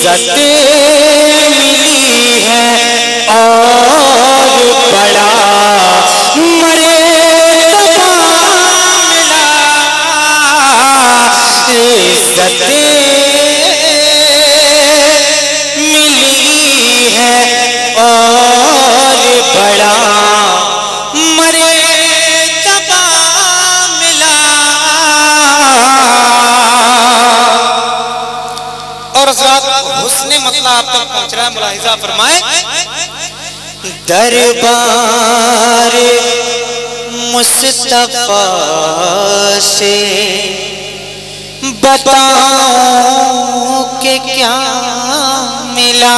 इज्जत मिली है और बड़ा मर्तबा मिला। इज्जत मिली है और बड़ा मर्तबा मिला। और हुस्ने मतलब आप तक पहुंच रहा है, मुलाहिजा फरमाए। दरबार मुस्तफा से बताऊं कि क्या मिला।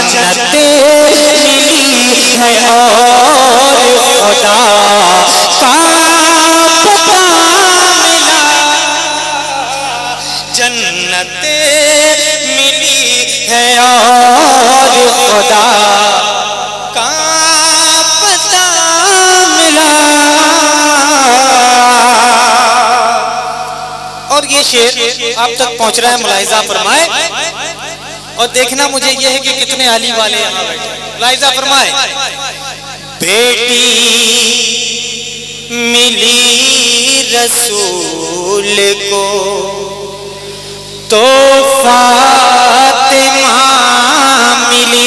जन्नत मिली है और खुदा का पता मिला। जन्नत मिली है और खुदा का पता मिला। और ये शेर आप तक पहुंच रहा है, मुलाहिजा फरमाए। और देखना मुझे यह है कि कितने आली वाले यहाँ बैठे। मुलाहिजा फरमाए। बेटी मिली रसूल को तो फातिमा मिली।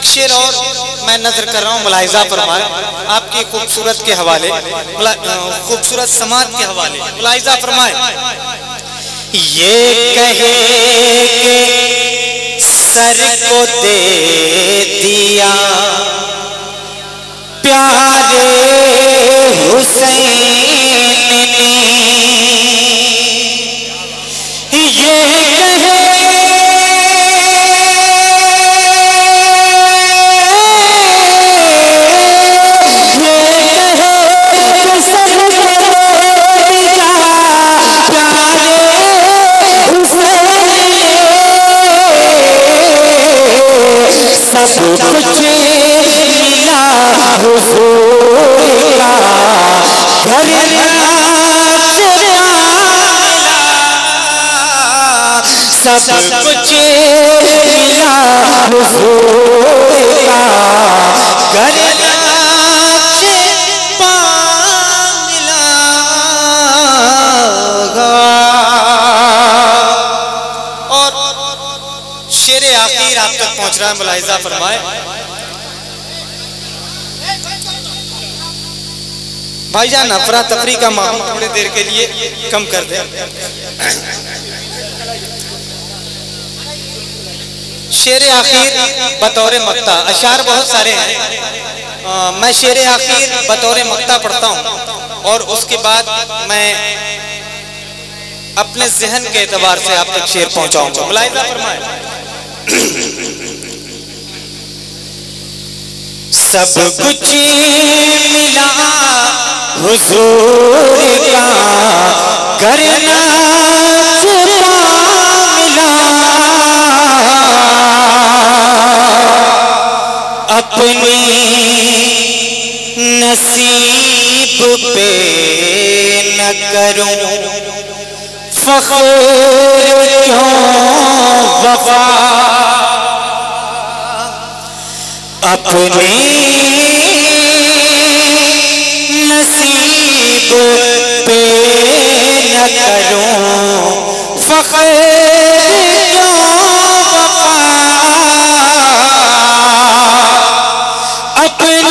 शेर और मैं नजर कर रहा हूँ, मुलाहिजा फरमाए। आपकी खूबसूरत के हवाले, खूबसूरत समात के हवाले मुलाहिजा फरमाए। ये कहे के सर को दे दिया प्यारे हुसैन ने। ये सब कुछ मिला हुजूर का घर सब कुछ मिला हुजूर का घर और शेर आखिर आप तक पहुंच रहा है, मुलाहिजा फरमाए। भाईजान अफरा तफरी का माहौल थोड़ी देर के लिए कम कर दे। शेर आखिर बतौर मक्ता, अशार बहुत सारे हैं, मैं शेर आखिर बतौर मक्ता पढ़ता हूँ और उसके बाद मैं अपने जहन के एतबार से आप तक शेर पहुंचाऊंगा। मुलाहिजा फरमाए। सब कुछ मिला हुजूर का, करना छुपा मिला, अपनी नसीब पे न करूं फख्र क्यों वफा, अपने नसीब पे न करूं फख्र क्यों वफा, अपने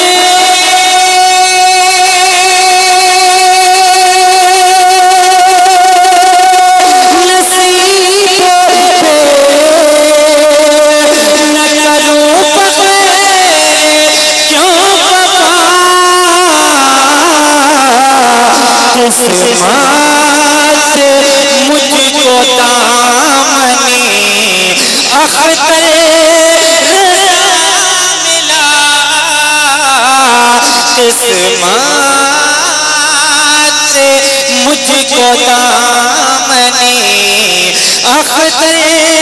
से मुझको दामनी अख्तर मिला, किस्मत से मुझको दामनी अख्तर